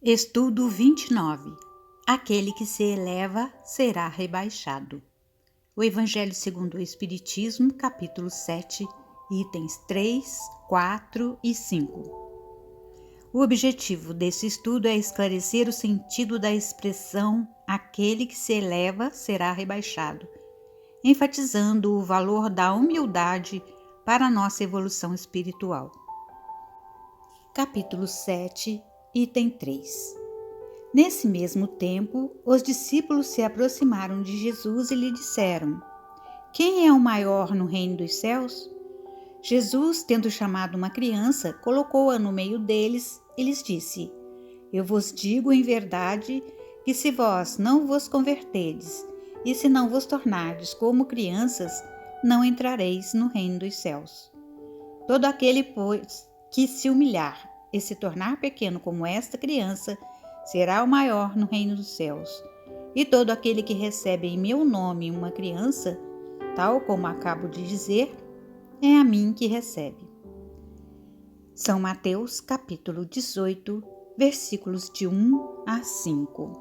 Estudo 29. Aquele que se eleva será rebaixado. O Evangelho segundo o Espiritismo, capítulo 7, itens 3, 4 e 5. O objetivo desse estudo é esclarecer o sentido da expressão aquele que se eleva será rebaixado, enfatizando o valor da humildade para a nossa evolução espiritual. Capítulo 7, item 3. Nesse mesmo tempo, os discípulos se aproximaram de Jesus e lhe disseram: Quem é o maior no reino dos céus? Jesus, tendo chamado uma criança, colocou-a no meio deles e lhes disse: Eu vos digo em verdade que se vós não vos converterdes e se não vos tornardes como crianças, não entrareis no reino dos céus. Todo aquele, pois, que se humilhar e se tornar pequeno como esta criança, será o maior no reino dos céus. E todo aquele que recebe em meu nome uma criança, tal como acabo de dizer, é a mim que recebe. São Mateus, capítulo 18, versículos de 1 a 5.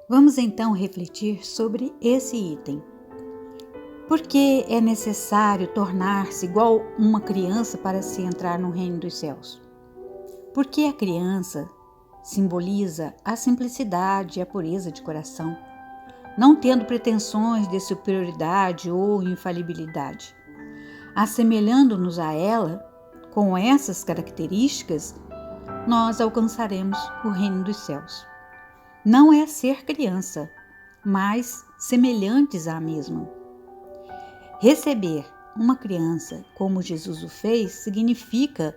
Vamos então refletir sobre esse item. Por que é necessário tornar-se igual uma criança para se entrar no reino dos céus? Porque a criança simboliza a simplicidade e a pureza de coração, não tendo pretensões de superioridade ou infalibilidade. Assemelhando-nos a ela, com essas características, nós alcançaremos o reino dos céus. Não é ser criança, mas semelhantes à mesma. Receber uma criança como Jesus o fez significa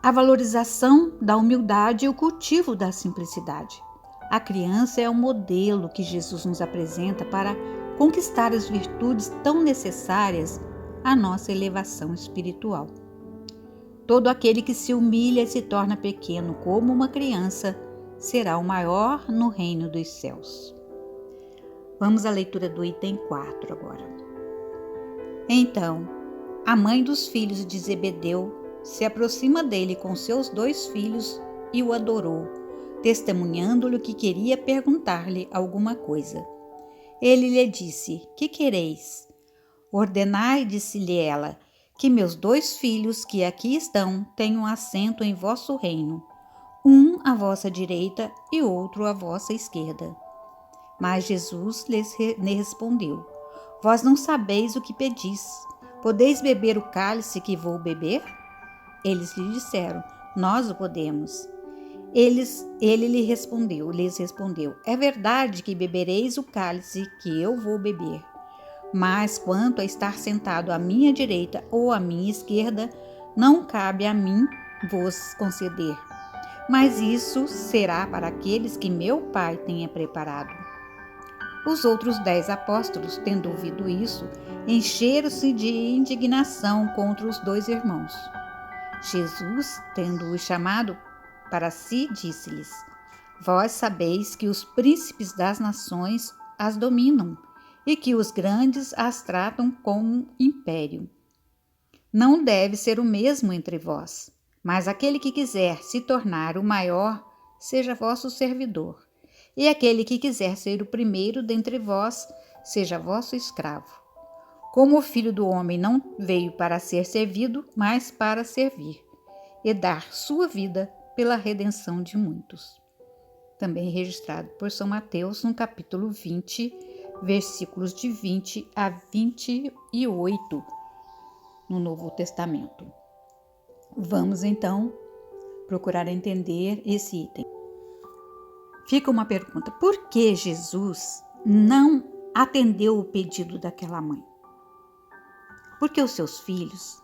a valorização da humildade e o cultivo da simplicidade. A criança é o modelo que Jesus nos apresenta para conquistar as virtudes tão necessárias à nossa elevação espiritual. Todo aquele que se humilha e se torna pequeno como uma criança será o maior no reino dos céus. Vamos à leitura do item 4 agora. Então, a mãe dos filhos de Zebedeu se aproxima dele com seus 2 filhos e o adorou, testemunhando-lhe que queria perguntar-lhe alguma coisa. Ele lhe disse: Que quereis? Ordenai, disse-lhe ela, que meus 2 filhos que aqui estão tenham assento em vosso reino, um à vossa direita e outro à vossa esquerda. Mas Jesus lhes respondeu: Vós não sabeis o que pedis. Podeis beber o cálice que vou beber? Eles lhe disseram: Nós o podemos. Lhes respondeu: É verdade que bebereis o cálice que eu vou beber. Mas quanto a estar sentado à minha direita ou à minha esquerda, não cabe a mim vos conceder. Mas isso será para aqueles que meu Pai tenha preparado. Os outros 10 apóstolos, tendo ouvido isso, encheram-se de indignação contra os 2 irmãos. Jesus, tendo-os chamado para si, disse-lhes: Vós sabeis que os príncipes das nações as dominam e que os grandes as tratam como império. Não deve ser o mesmo entre vós, mas aquele que quiser se tornar o maior, seja vosso servidor, e aquele que quiser ser o primeiro dentre vós, seja vosso escravo. Como o Filho do Homem não veio para ser servido, mas para servir, e dar sua vida pela redenção de muitos. Também registrado por São Mateus, no capítulo 20, versículos de 20 a 28, no Novo Testamento. Vamos, então, procurar entender esse item. Fica uma pergunta: por que Jesus não atendeu o pedido daquela mãe? Porque os seus filhos,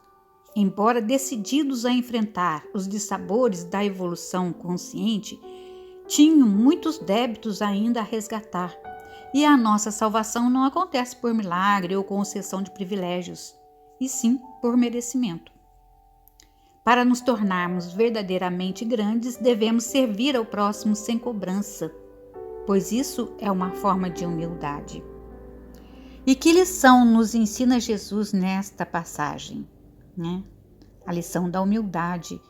embora decididos a enfrentar os dissabores da evolução consciente, tinham muitos débitos ainda a resgatar. E a nossa salvação não acontece por milagre ou concessão de privilégios, e sim por merecimento. Para nos tornarmos verdadeiramente grandes, devemos servir ao próximo sem cobrança, pois isso é uma forma de humildade. E que lição nos ensina Jesus nesta passagem? A lição da humildade.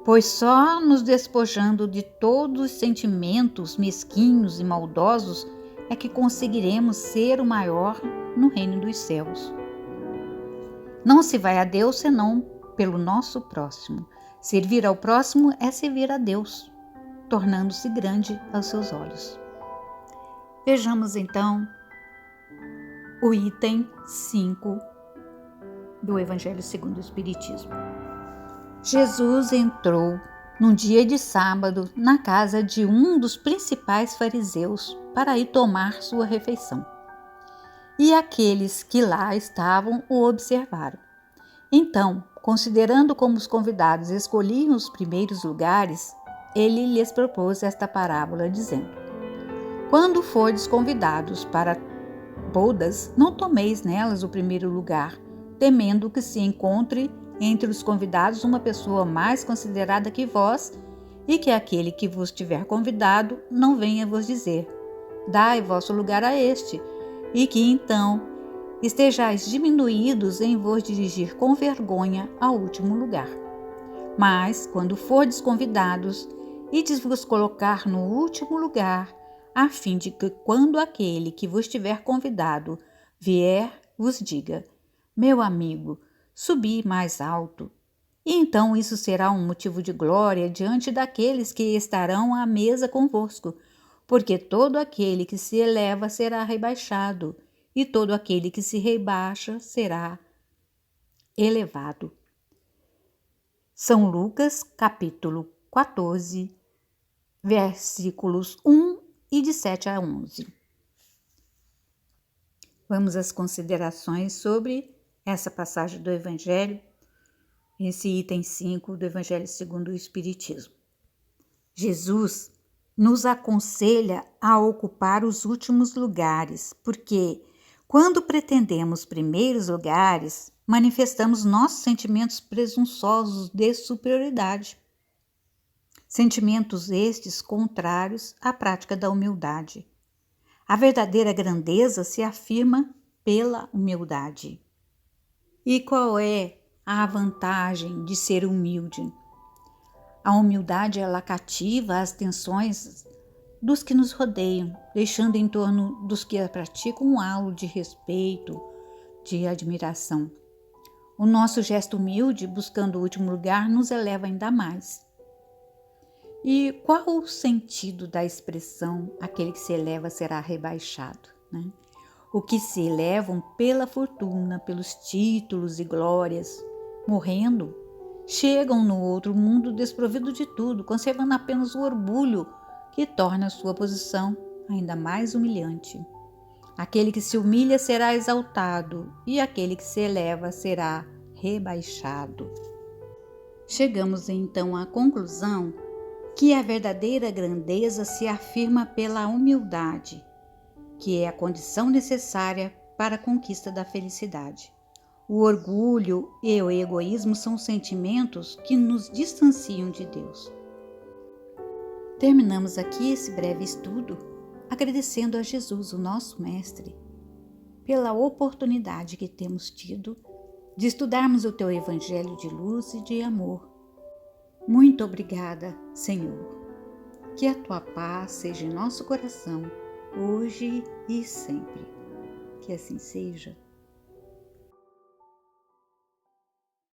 pois só nos despojando de todos os sentimentos mesquinhos e maldosos é que conseguiremos ser o maior no reino dos céus. Não se vai a Deus senão pelo nosso próximo. Servir ao próximo é servir a Deus, tornando-se grande aos seus olhos. Vejamos então o item 5 do Evangelho segundo o Espiritismo. Jesus entrou num dia de sábado na casa de um dos principais fariseus para ir tomar sua refeição. E aqueles que lá estavam o observaram. Então, considerando como os convidados escolhiam os primeiros lugares, ele lhes propôs esta parábola, dizendo: Quando fordes convidados para bodas, não tomeis nelas o primeiro lugar, temendo que se encontre entre os convidados uma pessoa mais considerada que vós, e que aquele que vos tiver convidado não venha vos dizer: dai vosso lugar a este, e que então estejais diminuídos em vos dirigir com vergonha ao último lugar. Mas, quando fordes convidados, ides-vos colocar no último lugar, a fim de que, quando aquele que vos tiver convidado vier, vos diga: meu amigo, subi mais alto. E então isso será um motivo de glória diante daqueles que estarão à mesa convosco, porque todo aquele que se eleva será rebaixado, e todo aquele que se rebaixa será elevado. São Lucas, capítulo 14, versículos 1 e de 7 a 11. Vamos às considerações sobre essa passagem do Evangelho, esse item 5 do Evangelho segundo o Espiritismo. Jesus nos aconselha a ocupar os últimos lugares, porque quando pretendemos primeiros lugares, manifestamos nossos sentimentos presunçosos de superioridade. Sentimentos estes contrários à prática da humildade. A verdadeira grandeza se afirma pela humildade. E qual é a vantagem de ser humilde? A humildade, ela cativa as atenções dos que nos rodeiam, deixando em torno dos que a praticam um halo de respeito, de admiração. O nosso gesto humilde, buscando o último lugar, nos eleva ainda mais. E qual o sentido da expressão aquele que se eleva será rebaixado, né? O que se elevam pela fortuna, pelos títulos e glórias, morrendo, chegam no outro mundo desprovido de tudo, conservando apenas o orgulho que torna a sua posição ainda mais humilhante. Aquele que se humilha será exaltado e aquele que se eleva será rebaixado. Chegamos então à conclusão que a verdadeira grandeza se afirma pela humildade, que é a condição necessária para a conquista da felicidade. O orgulho e o egoísmo são sentimentos que nos distanciam de Deus. Terminamos aqui esse breve estudo agradecendo a Jesus, o nosso Mestre, pela oportunidade que temos tido de estudarmos o Teu Evangelho de luz e de amor. Muito obrigada, Senhor. Que a Tua paz seja em nosso coração, hoje e sempre. Que assim seja.